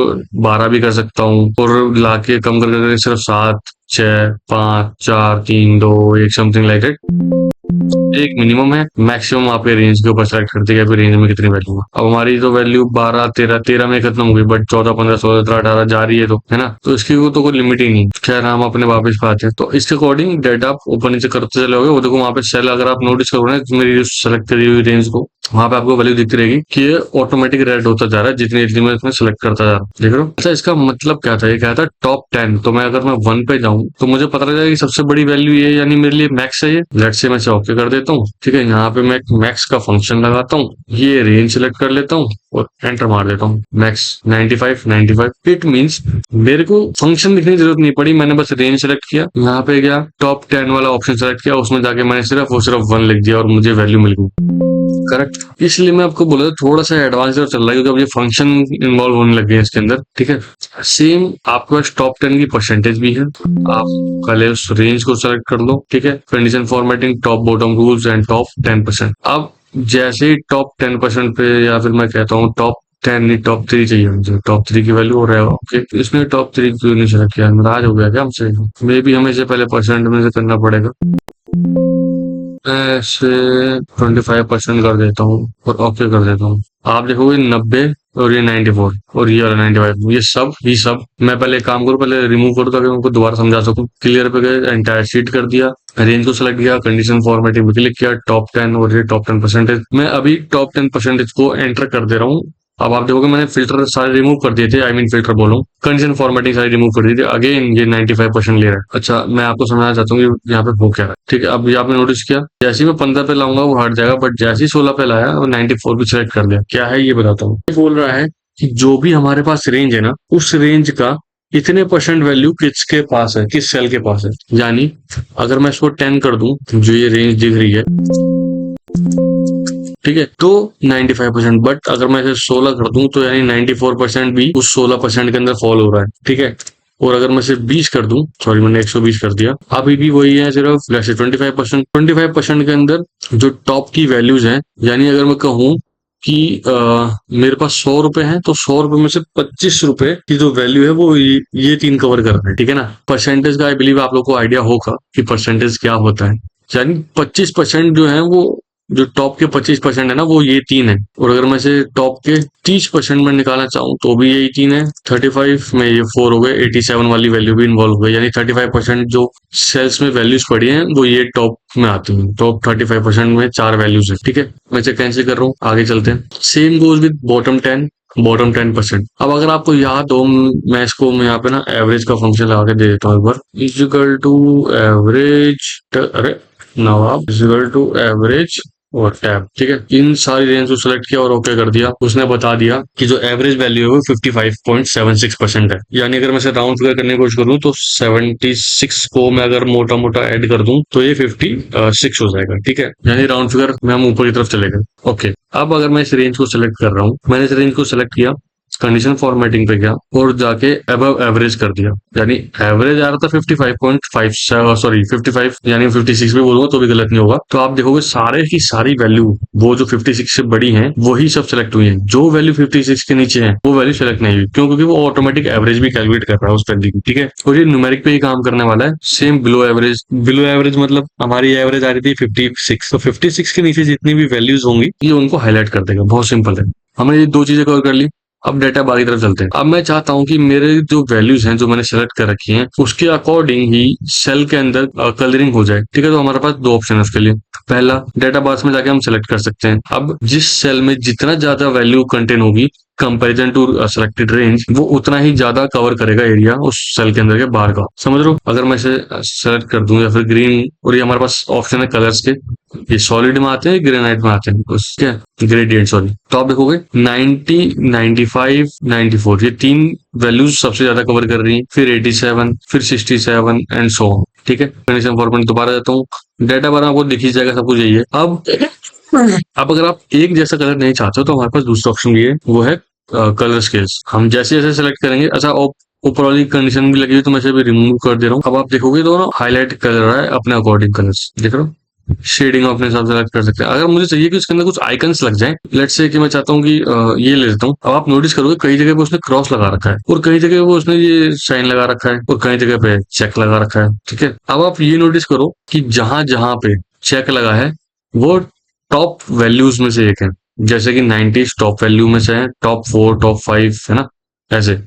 12 भी कर सकता हूँ और लाके कम करके सिर्फ 7, 6, 5, 4, 3, 2, 1 समथिंग लाइक इट। एक मिनिमम है, मैक्सिमम आपके रेंज के ऊपर सेलेक्ट करते हैं कि रेंज में कितनी वैल्यू है। अब हमारी तो वैल्यू 12, 13, 13 में खत्म हो गई, बट 14, 15, 16, 17, 18 जा रही है, तो है ना। तो इसकी तो कोई लिमिट ही नहीं। खैर हम अपने वापस पे आते हैं। तो इसके अकॉर्डिंग डाटा आप ऊपर नीचे करते चले हो। देखो वहां पे सेल अगर आप नोटिस करोगे ना मेरी सेलेक्ट करी हुई रेंज को, वहां पे आपको वैल्यू दिखती रहेगी कि ये ऑटोमेटिक रेड होता जा रहा है जितनी जितनी मैं इसमें सेलेक्ट करता जा रहा हूँ। देख रहे हो। अच्छा, इसका मतलब क्या था, ये क्या था टॉप 10। तो मैं अगर मैं 1 पे जाऊं तो मुझे पता लग जाएगा कि सबसे बड़ी वैल्यू ये, यानी मेरे लिए मैक्स है ये। लेट से मैं ओके कर देता हूँ। ठीक है, यहाँ पे मैं मैक्स का फंक्शन लगाता हूँ, ये रेंज सेलेक्ट कर लेता हूँ और एंटर मार देता हूँ। मैक्स 95, 95। इट मींस मेरे को फंक्शन लिखने की जरूरत नहीं पड़ी, मैंने बस रेंज सेलेक्ट किया, यहाँ पे गया टॉप 10 वाला ऑप्शन सेलेक्ट किया, उसमें जाके मैंने सिर्फ और सिर्फ 1 लिख दिया और मुझे वैल्यू मिल गई। करेक्ट। इसलिए मैं आपको बोला था थोड़ा सा एडवांस चल रहा है क्योंकि अब ये फंक्शन इन्वॉल्व होने लगे हैं इसके अंदर। ठीक है, सेम आपके पास टॉप 10 की परसेंटेज भी है। आप पहले उस रेंज को सेलेक्ट कर लो। ठीक है, condition formatting, top bottom rules and top 10%। अब जैसे ही टॉप 10% पे, या फिर मैं कहता हूँ टॉप 10 नहीं टॉप 3 चाहिए मुझे, टॉप 3 की वैल्यू हो रहा है। ओके, इसमें टॉप 3 क्यों नहीं सेलेक्ट किया, नाराज हो गया क्या हमसे। मे बी हमें से पहले परसेंट में से करना पड़ेगा। मैं इसे 25% कर देता हूँ और ओके कर देता हूँ। आप देखोगे 90 और ये 94 और ये वाला 95, ये सब ही सब। मैं पहले एक काम करूँ, पहले रिमूव करूँ ताकि उनको दोबारा समझा सकूँ। क्लियर पे गए, एंटायर शीट कर दिया, रेंज को सेलेक्ट किया, कंडीशन फॉर्मेटिंग पे क्लिक किया, टॉप 10 और ये टॉप 10%। मैं अभी टॉप 10% को एंटर कर दे रहा हूँ। अब आप देखोगे मैंने फिल्टर सारे रिमूव कर दिए थे, आई मीन फिल्टर बोलूँ, कंडीशन फॉर्मेटिंग सारी रिमूव कर दी थी। अगेन ये 95% ले रहा है। अच्छा, मैं आपको समझाना चाहता हूँ कि यहाँ पे हो क्या रहा है। ठीक है, अब ये आपने नोटिस किया, जैसे ही मैं 15 पे लाऊंगा वो हट जाएगा, बट जैसे ही 16 पे लाया वो 94 भी सिलेक्ट कर दिया। क्या है ये बताता हूँ। बोल रहा है कि जो भी हमारे पास रेंज है ना, उस रेंज का इतने परसेंट वैल्यू किसके पास है, किस सेल के पास है। यानी अगर मैं इसको 10 कर दूं, जो ये रेंज दिख रही है, ठीक है, तो 95%। बट अगर मैं इसे 16 कर दूं तो यानी 94% भी उस 16% के अंदर फॉल हो रहा है। ठीक है, और अगर मैं सिर्फ 20 कर दूं, सॉरी मैंने 120 कर दिया, अभी भी वही है, सिर्फ वैसे 25% के अंदर जो टॉप की वैल्यूज हैं। यानी अगर मैं कहूँ कि मेरे पास 100 रुपए हैं तो 100 रुपए में से 25 रुपए की जो वैल्यू है वो ये 3 कवर कर रहे हैं। ठीक है ना। परसेंटेज का आई बिलीव आप लोग को आइडिया होगा कि परसेंटेज क्या होता है। यानी 25% जो है वो जो टॉप के 25% है ना वो ये तीन है, और अगर मैं इसे टॉप के 30% में निकालना चाहूँ तो भी यही तीन है। 35 में ये 4 हो गए, 87 वाली वैल्यू भी इन्वॉल्व हो गई, यानी 35% जो सेल्स में वैल्यूज पड़ी हैं वो ये टॉप में आती हैं। टॉप 35% में चार वैल्यूज है, ठीक है। मैं इसे कैंसिल कर रहा हूँ, आगे चलते हैं। Same goes with bottom 10%। अब अगर आपको याद हो, मैं यहाँ पे ना एवरेज का फंक्शन लगा के दे देता हूँ एक बार। इजिकल टू एवरेज, अरे नवाब इजिकल टू एवरेज और टैब, ठीक है। इन सारी रेंज को सिलेक्ट किया और ओके कर दिया। उसने बता दिया कि जो एवरेज वैल्यू है वो 55.76% है। यानी अगर मैं इसे राउंड फिगर करने की कोशिश करूँ तो 76 को मैं अगर मोटा मोटा ऐड कर दूं तो ये 56 हो जाएगा, ठीक है। यानी राउंड फिगर में हम ऊपर की तरफ चले गए। ओके, अब अगर मैं इस रेंज को सिलेक्ट कर रहा हूँ, मैंने इस रेंज को सिलेक्ट किया, कंडीशन फॉर्मेटिंग पे गया और जाके अबव एवरेज कर दिया। यानी एवरेज आ रहा था 55.5, सॉरी 55, यानी 56 भी बोलूंगा तो भी गलत नहीं होगा। तो आप देखोगे सारे की सारी वैल्यू वो जो 56 से बड़ी हैं वही सब सेलेक्ट हुई हैं। जो वैल्यू 56 के नीचे है वो वैल्यू सेलेक्ट नहीं हुई। क्यों? क्योंकि वो ऑटोमेटिक एवरेज भी कैलकुलेट कर रहा है उस वैल्यू की, ठीक है। और ये न्यूमेरिक पे ही काम करने वाला है। Same below average, below average मतलब हमारी एवरेज आ रही थी 56, तो 56 के नीचे जितनी भी वैल्यूज होंगी ये उनको हाईलाइट कर देगा। बहुत सिंपल है। हमने ये दो चीजें कवर कर ली। अब डेटा बार की तरफ चलते हैं। अब मैं चाहता हूं कि मेरे जो वैल्यूज हैं जो मैंने सेलेक्ट कर रखी हैं उसके अकॉर्डिंग ही सेल के अंदर कलरिंग हो जाए, ठीक है। तो हमारे पास दो ऑप्शन है उसके लिए। पहला, डेटा बार्स में जाके हम सेलेक्ट कर सकते हैं। अब जिस सेल में जितना ज्यादा वैल्यू कंटेन होगी कंपेरिजन टू सेलेक्टेड रेंज, वो उतना ही ज्यादा कवर करेगा एरिया उस सेल के अंदर के बाहर का। समझ रहे हो? अगर मैं इसे सेलेक्ट कर दूं या फिर ग्रीन, और ये हमारे पास ऑप्शन है कलर्स के, ये सॉलिड में आते हैं, ग्रेनाइट में आते हैं, उसके ग्रेडियंट, सॉरी। तो आप देखोगे 90, 95, 94 ये तीन वैल्यूज सबसे ज्यादा कवर कर रही हैं। फिर 87, फिर 67 एंड सो ऑन, ठीक है। कंडीशन फॉर्मेट दोबारा जाता हूँ, डेटा बार आपको दिख ही जाएगा, सब कुछ यही है। अब अगर आप एक जैसा कलर नहीं चाहते हो तो हमारे पास दूसरा ऑप्शन भी है, वो है कलर स्केल्स। हम जैसे जैसे सेलेक्ट करेंगे, अच्छा ऊपर वाली कंडीशन भी लगी हुई तो मैं इसे भी रिमूव कर दे रहा हूँ। अब आप देखोगे तो ना हाईलाइट कर रहा है अपने अकॉर्डिंग कलर्स, देख रहे हो। शेडिंग अपने हिसाब से सेलेक्ट कर सकते हैं। अगर मुझे चाहिए कि उसके अंदर कुछ आइकन्स लग जाए, लेट्स से कि मैं चाहता हूँ कि ये ले लेता हूँ। अब आप नोटिस करोगे कई जगह पे उसने क्रॉस लगा रखा है और कई जगह पे उसने ये साइन लगा रखा है और कई जगह पे चेक लगा रखा है, ठीक है। अब आप ये नोटिस करो कि जहां जहां पे चेक लगा है वो टॉप वैल्यूज में से एक है। जैसे कि 90 टॉप वैल्यू में से है, टॉप 4, टॉप 5 है ना, ऐसे।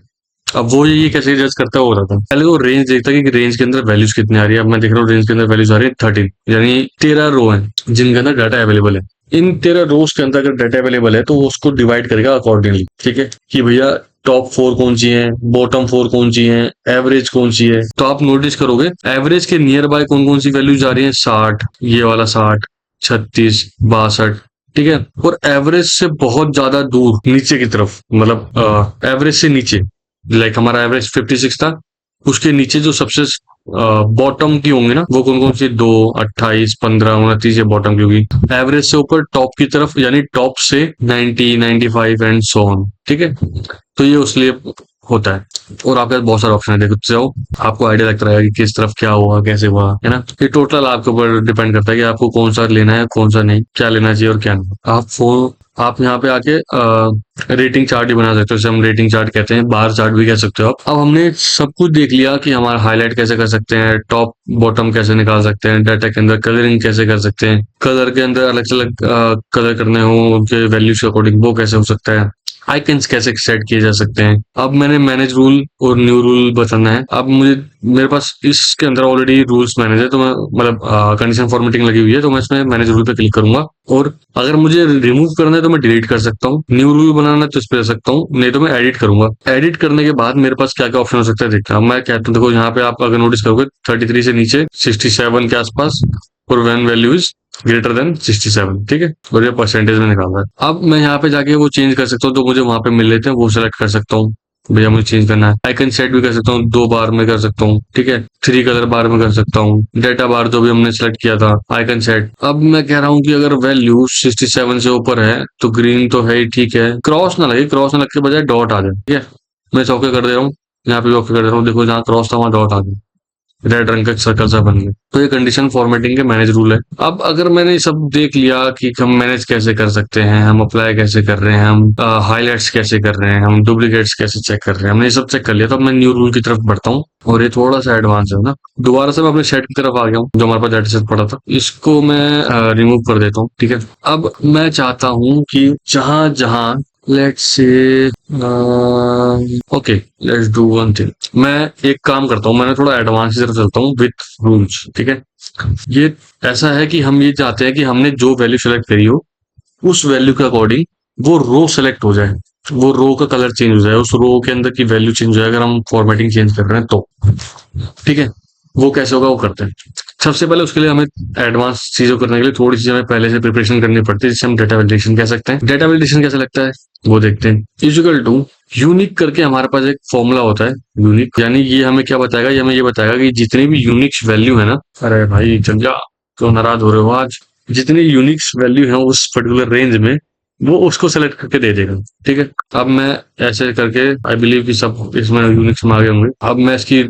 अब वो ये कैसे जज करता है वो बताता हूँ। पहले वो रेंज देखता है कि रेंज के अंदर वैल्यूज कितनी आ रही है। अब मैं देख रहा हूँ रेंज के अंदर वैल्यूज आ रही है 13, यानी 13 रो है जिनके अंदर डाटा अवेलेबल है। इन 13 रोज के अंदर अगर डाटा अवेलेबल है तो वो उसको डिवाइड करेगा अकॉर्डिंगली, ठीक है, कि भैया टॉप 4 कौन सी है, बॉटम 4 कौन सी है, एवरेज कौन सी है। तो आप नोटिस करोगे एवरेज के नियर बाय कौन कौन सी वैल्यूज आ रही है, 60, ये वाला 60, 36, 62, ठीक है। और एवरेज से बहुत ज्यादा दूर नीचे की तरफ, मतलब एवरेज से नीचे, लाइक हमारा एवरेज 56 था, उसके नीचे जो सबसे बॉटम की होंगी ना वो कौन कौन सी, 2, 28, 15, 29 ये बॉटम की होगी। एवरेज से ऊपर टॉप की तरफ, यानी टॉप से 90, 95 एंड सो ऑन, ठीक है। तो ये उस लिए होता है। और आपके पास बहुत सारे ऑप्शन है, देखते जाओ, आपको आइडिया लगता रहेगा कि किस तरफ क्या हुआ, कैसे हुआ, है ना। ये टोटल आपके ऊपर डिपेंड करता है कि आपको कौन सा लेना है, कौन सा नहीं, क्या लेना चाहिए और क्या नहीं। आप यहाँ पे आके रेटिंग चार्ट भी बना सकते हो, जैसे हम रेटिंग चार्ट कहते हैं, बार चार्ट भी कह सकते हो आप। अब हमने सब कुछ देख लिया कि हमारा हाईलाइट कैसे कर सकते हैं, टॉप बॉटम कैसे निकाल सकते हैं, डाटा के अंदर कलरिंग कैसे कर सकते हैं, कलर के अंदर अलग अलग कलर करने हो उनके वैल्यूज के अकॉर्डिंग वो कैसे हो सकता है, आइकन्स कैसे सेट किए जा सकते हैं। अब मैंने मैनेज रूल और न्यू रूल बताना है। अब मेरे पास इसके अंदर ऑलरेडी रूल्स मैनेज है, तो मैं मतलब कंडीशन फॉर्मेटिंग लगी हुई है, तो मैं इसमें मैनेज रूल पे क्लिक करूंगा। और अगर मुझे रिमूव करना है तो मैं डिलीट कर सकता हूँ, न्यू रूल बनाना है तो इस पे कर सकता हूँ, नहीं तो मैं एडिट करूंगा। एडिट करने के बाद मेरे पास क्या क्या ऑप्शन हो सकता है देखता हूँ। मैं कहता हूँ, देखो यहाँ पे आप अगर नोटिस करोगे 33 से नीचे 67 के आसपास, और when value is greater than 67, ठीक है। और ये परसेंटेज में निकाल रहा है। अब मैं यहाँ पे जाके वो चेंज कर सकता हूँ, तो मुझे वहां पे मिल लेते हैं, वो सेलेक्ट कर सकता हूँ। भैया मुझे चेंज करना है, आइकन सेट भी कर सकता हूँ, 2 बार में कर सकता हूँ, ठीक है, 3 कलर बार में कर सकता हूँ, डेटा बार जो भी हमने सेलेक्ट किया था, आइकन सेट। अब मैं कह रहा हूँ कि अगर वैल्यू 67 से ऊपर है तो ग्रीन तो है ही, ठीक है, क्रॉस ना लगे, क्रॉस ना लग के बजाय डॉट आ जाए, ठीक है। मैं इसे ओके कर दे रहा हूँ, यहाँ पे ओके कर दे रहा हूँ, देखो जहाँ क्रॉस था वहां डॉट आ गया। रेड रंग का सर्कल सा बन गया। तो ये कंडीशन फॉर्मेटिंग के मैनेज रूल है। अब अगर मैंने ये सब देख लिया कि हम मैनेज कैसे कर सकते हैं, हम अप्लाई कैसे कर रहे हैं, हम हाईलाइट्स कैसे कर रहे हैं, हम डुप्लीकेट्स कैसे चेक कर रहे हैं, हमने ये सब चेक कर लिया, तो अब मैं न्यू रूल की तरफ बढ़ता हूँ। और ये थोड़ा सा एडवांस है ना। दोबारा से मैं अपने सेट की तरफ आ गया हूँ, जो हमारे पास डाटा सेट पड़ा था, इसको मैं रिमूव कर देता हूँ। ठीक है, अब मैं चाहता हूँ कि जहां जहां let's say okay, let's do one thing. मैं एक काम करता हूँ, मैंने थोड़ा एडवांस की तरफ चलता हूँ विथ रूल्स। ठीक है, ये ऐसा है कि हम ये चाहते हैं कि हमने जो वैल्यू सेलेक्ट करी हो, उस वैल्यू के अकॉर्डिंग वो रो सेलेक्ट हो जाए, वो रो का कलर चेंज हो जाए, उस रो के अंदर की वैल्यू चेंज हो जाए अगर हम फॉर्मेटिंग चेंज कर रहे हैं तो। ठीक है, वो कैसे होगा वो करते हैं। सबसे पहले उसके लिए हमें एडवांस चीजों करने के लिए थोड़ी सी हमें पहले से प्रिपरेशन करनी पड़ती है, जिसे हम डेटा वैलिडेशन कह सकते हैं। डेटा वैलिडेशन कैसे लगता है वो देखते हैं। इक्वल टू यूनिक करके हमारे पास एक फॉर्मूला होता है। यूनिक यानी ये हमें क्या बताएगा, ये हमें ये बताएगा कि जितनी भी यूनिक्स वैल्यू है ना, अरे भाई चल जा, क्यों नाराज हो रहे हो आज, जितनी यूनिक्स वैल्यू है उस पर्टिकुलर रेंज में, वो उसको सेलेक्ट करके दे देगा। ठीक है, अब मैं ऐसे करके आई बिलीव कि सब इसमें यूनिक्स में आ गए होंगे। अब मैं इसकी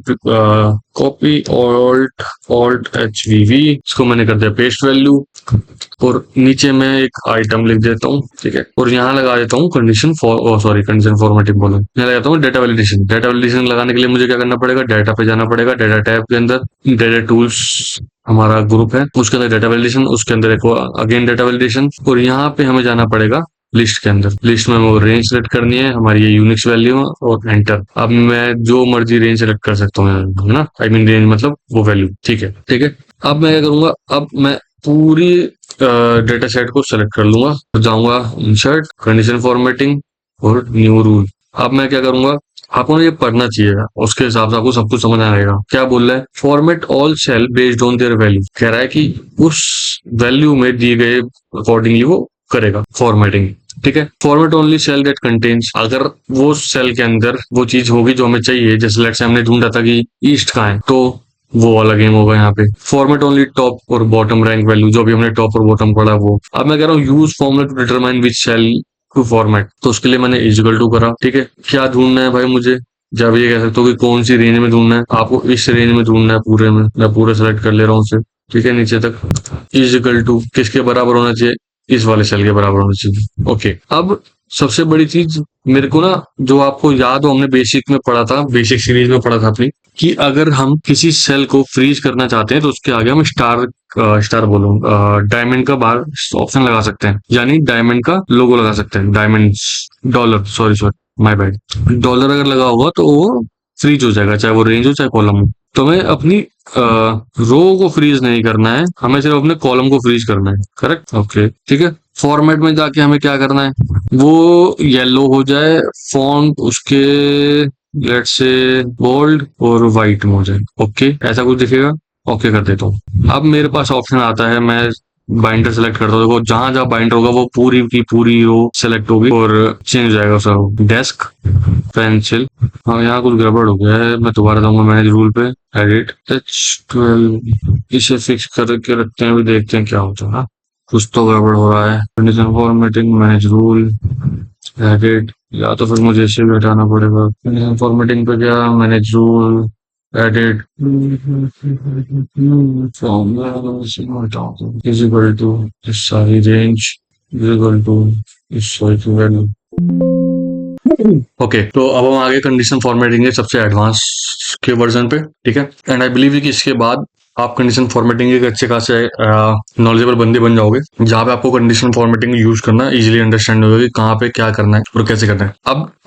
copy alt alt H V V, इसको मैंने कर दिया पेस्ट वैल्यू, और नीचे मैं एक आइटम लिख देता हूँ। ठीक है, और यहाँ लगा देता हूँ कंडीशन सॉरी कंडीशन फॉर्मेटिंग बोला, यहाँ लगाता हूँ डेटा वैलिडेशन। डेटा वैलिडेशन लगाने के लिए मुझे क्या करना पड़ेगा, डाटा पे जाना पड़ेगा, डाटा टैब के अंदर डेटा टूल्स हमारा ग्रुप है, उसके अंदर डेटा वैलिडेशन, उसके अंदर एक अगेन डेटा वैलिडेशन, और यहाँ पे हमें जाना पड़ेगा लिस्ट के अंदर। लिस्ट में वो रेंज सेलेक्ट करनी है हमारी, ये यूनिक्स वैल्यू है, और एंटर। अब मैं जो मर्जी रेंज सेलेक्ट कर सकता हूँ, है ना, आई मीन रेंज मतलब वो वैल्यू। ठीक है, ठीक है, अब मैं क्या करूंगा, अब मैं पूरी डेटा सेट को सेलेक्ट कर लूंगा, जाऊंगा इंसर्ट, कंडीशन फॉर्मेटिंग और न्यू रूल। अब मैं क्या करूंगा, आपको ना ये पढ़ना चाहिए, उसके हिसाब से आपको सब कुछ समझ आएगा। क्या बोल रहा है, format all cell based on their value, कह रहा है कि उस वैल्यू में दिए गए अकॉर्डिंगली वो करेगा फॉर्मेटिंग। ठीक है, format only cell that contains, अगर वो सेल के अंदर वो चीज होगी जो हमें चाहिए, जैसे लेट्स से हमने ढूंढा था कि ईस्ट कहाँ है, तो वो वाला गेम होगा यहाँ पे। फॉर्मेट ओनली टॉप और बॉटम रैंक वैल्यू, जो भी हमने टॉप और बॉटम पढ़ा वो। अब मैं कह रहा हूँ use formula to determine which cell to format, तो उसके लिए मैंने इजिकल टू करा। ठीक है, क्या ढूंढना है भाई मुझे, जब ये कह सकते हो कि कौन सी रेंज में ढूंढना है, आपको इस रेंज में ढूंढना है पूरे में, मैं पूरा सेलेक्ट कर ले रहा हूँ उसे। ठीक है, नीचे तक इजिकल टू किसके बराबर होना चाहिए, इस वाले सेल के बराबर होना चाहिए। ओके, अब सबसे बड़ी चीज मेरे को ना, जो आपको याद हो हमने बेसिक में पढ़ा था, बेसिक सीरीज में पढ़ा था अपनी, कि अगर हम किसी सेल को फ्रीज करना चाहते हैं तो उसके आगे हम स्टार बोलूं डायमंड का बार ऑप्शन लगा सकते हैं, यानी डायमंड का लोगो लगा सकते हैं, diamond dollar, sorry sorry my bad, dollar अगर लगा होगा तो वो फ्रीज हो जाएगा, चाहे वो रेंज हो चाहे कॉलम हो। तो हमें अपनी रो को फ्रीज नहीं करना है, हमें सिर्फ अपने कॉलम को फ्रीज करना है। करेक्ट, ओके, ठीक है। फॉर्मेट में जाके हमें क्या करना है, वो येलो हो जाए फॉन्ट उसके, लेट्स से बोल्ड और व्हाइट में हो जाए। ओके, ऐसा कुछ दिखेगा, ओके कर देता हूँ। अब मेरे पास ऑप्शन आता है, मैं बाइंडर सेलेक्ट करता हूँ, देखो जहां जहां बाइंडर होगा वो पूरी की पूरी रो सेलेक्ट होगी और चेंज हो जाएगा सब। डेस्क पेंसिल, हाँ यहाँ कुछ गड़बड़ हो गया है, मैं दोबारा जाऊंगा मैनेज रूल पे, एडिट H12, इसे फिक्स करके रखते हैं, अभी देखते हैं क्या होता है। हाँ, कुछ तो गड़बड़ हो रहा है। Condition formatting manage rule edit, या तो फिर मुझे इसे भी हटाना पड़ेगा। कंडीशन फॉर्मेटिंग पे क्या, manage rule edit is equal to इस सारी रेंज इज इक्वल टू इस सारी की वैल्यू। ओके, तो अब हम आगे कंडीशन फॉर्मेटिंग के सबसे एडवांस के वर्जन पे। ठीक है, एंड आई बिलीव कि इसके बाद आप कंडीशन फॉर्मेटिंग के अच्छे खासे नॉलेजेबल बंदे बन जाओगे, जहां पे आपको कंडीशन फॉर्मेटिंग यूज करना इजीली अंडरस्टैंड होगा कि कहाँ पे क्या करना है और कैसे करना है।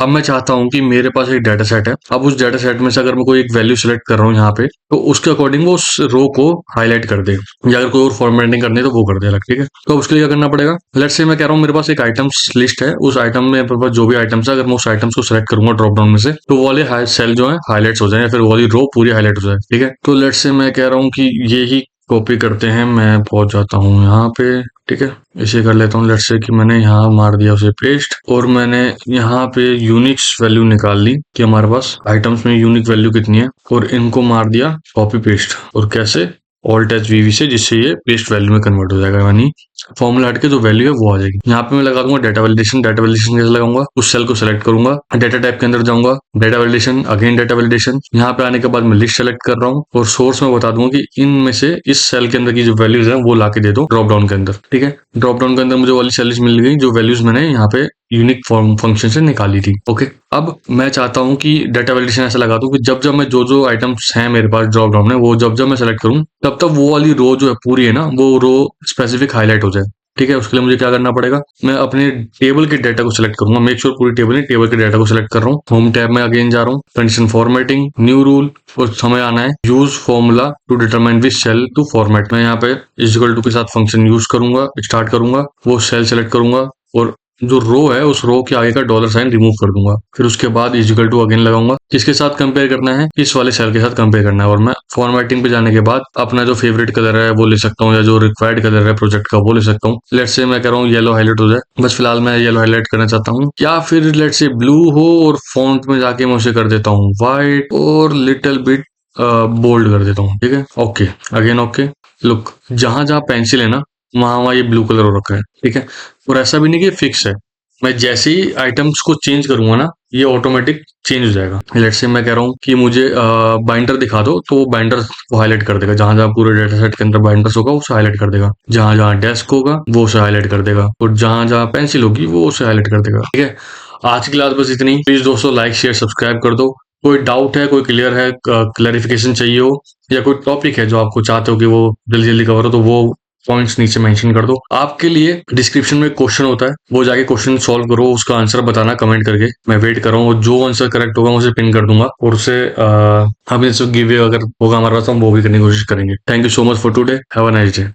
अब मैं चाहता हूँ कि मेरे पास एक डाटा सेट है, अब उस डाटा सेट में से अगर मैं कोई एक वैल्यू सेलेक्ट कर रहा हूँ यहाँ पे, तो उसके अकॉर्डिंग वो उस रो को हाईलाइट कर दे, या अगर कोई और फॉर्मेटिंग करनी है तो वो कर दे अलग। ठीक है, तो उसके लिए क्या करना पड़ेगा, लेट्स से मैं कह रहा हूँ मेरे पास एक आइटम्स लिस्ट है, उस आइटम में मेरे पास जो भी आइटम्स है, अगर मैं उस आइटम्स को सेलेक्ट करूंगा ड्रॉप डाउन में से, तो वो वाले सेल जो है हाईलाइट्स हो जाए, या फिर वो वाली रो पूरी हाईलाइट हो जाए। ठीक है, तो लेट्स से मैं कह रहा हूँ कि ये ही कॉपी करते हैं, मैं पहुंच जाता हूँ यहाँ पे। ठीक है, इसे कर लेता हूँ, लेट्स से कि मैंने यहाँ मार दिया उसे पेस्ट, और मैंने यहाँ पे यूनिक्स वैल्यू निकाल ली कि हमारे पास आइटम्स में यूनिक वैल्यू कितनी है, और इनको मार दिया कॉपी पेस्ट, और कैसे ऑल्ट एच वी वी से, जिससे ये पेस्ट वैल्यू में कन्वर्ट हो जाएगा, यानी फॉर्मूला हट के जो वैल्यू है वो आ जाएगी। यहाँ पे मैं लगा दूंगा डेटा वैलिडेशन। डेटा वैलिडेशन कैसे लगाऊंगा, उस सेल को सेलेक्ट करूंगा, डेटा टाइप के अंदर जाऊंगा, data validation, again data validation. यहाँ पे आने के बाद मैं लिस्ट सेलेक्ट कर रहा हूँ और सोर्स में बता दूंगा कि इनमें से इस सेल के अंदर की जो वैल्यूज है वो लाके दे दो ड्रॉप डाउन के अंदर। ठीक है, ड्रॉप डाउन के अंदर मुझे वाली सेल्स मिल गई जो वैल्यूज मैंने यहाँ पे यूनिक फॉर्म फंक्शन से निकाली थी। ओके, अब मैं चाहता हूँ कि डेटा वैलिडेशन ऐसा लगा दूं कि जब जब मैं जो जो आइटम्स हैं मेरे पास ड्रॉप डाउन में, वो जब जब मैं सेलेक्ट करूँ तब तब वो वाली रो जो है पूरी है ना, वो रो स्पेसिफिक हाईलाइट हो जाए। ठीक है, उसके लिए मुझे क्या करना पड़ेगा, मैं अपने टेबल के डाटा को सिलेक्ट करूंगा। मेक श्योर पूरी टेबल नहीं, टेबल के डाटा को सिलेक्ट कर रहा हूँ। होम टैब में अगेन जा रहा हूँ, कंडीशन फॉर्मेटिंग, न्यू रूल, और समय आना है use formula to determine which cell to format. मैं यहाँ पे इज इक्वल टू के साथ फंक्शन यूज करूंगा, स्टार्ट करूंगा, वो सेल सेलेक्ट करूंगा और जो रो है उस रो के आगे का डॉलर साइन रिमूव कर दूंगा। फिर उसके बाद इजिकल टू अगेन लगाऊंगा। किसके साथ कंपेयर करना है, इस वाले सेल के साथ कंपेयर करना है। और मैं फॉर्मेटिंग पे जाने के बाद अपना जो फेवरेट कलर है वो ले सकता हूँ, या जो रिक्वायर्ड कलर है प्रोजेक्ट का वो ले सकता हूँ। लेट्स से मैं कह रहा हूँ येलो हाईलाइट हो जाए, बस फिलहाल मैं येलो हाईलाइट करना चाहता हूँ। या फिर लेट्स से ब्लू हो और फॉन्ट में जाके मैं उसे कर देता हूँ व्हाइट और लिटिल बिट बोल्ड कर देता हूँ। ठीक है, ओके, अगेन ओके। लुक, जहां जहां पेंसिल है ना वहां वहां ये ब्लू कलर हो रखा है। ठीक है, और ऐसा भी नहीं कि फिक्स है, मैं जैसे ही आइटम्स को चेंज करूंगा ना ये ऑटोमेटिक चेंज हो जाएगा। लेट्स से मैं कह रहा हूँ कि मुझे बाइंडर दिखा दो, तो वो बाइंडर को हाईलाइट कर देगा। जहां जहां पूरे डेटा सेट के अंदर बाइंडर्स होगा उसे हाईलाइट कर देगा, जहां जहां डेस्क होगा वो उसे हाईलाइट कर देगा, और जहां जहां पेंसिल होगी वो उसे हाईलाइट कर देगा। ठीक है, आज की क्लास बस इतनी। प्लीज दोस्तों लाइक शेयर सब्सक्राइब कर दो। कोई डाउट है, कोई क्लियर है, क्लैरिफिकेशन चाहिए हो, या कोई टॉपिक है जो आपको चाहते हो कि वो जल्दी जल्दी कवर हो, तो वो पॉइंट्स नीचे मेंशन कर दो। आपके लिए डिस्क्रिप्शन में क्वेश्चन होता है, वो जाके क्वेश्चन सॉल्व करो, उसका आंसर बताना कमेंट करके। मैं वेट कर रहा हूँ, और जो आंसर करेक्ट होगा मैं उसे पिन कर दूंगा, और उसे हम गिव अगर होगा हमारे पास तो हम वो भी करने की कोशिश करेंगे। Thank you so much for today, have a nice day.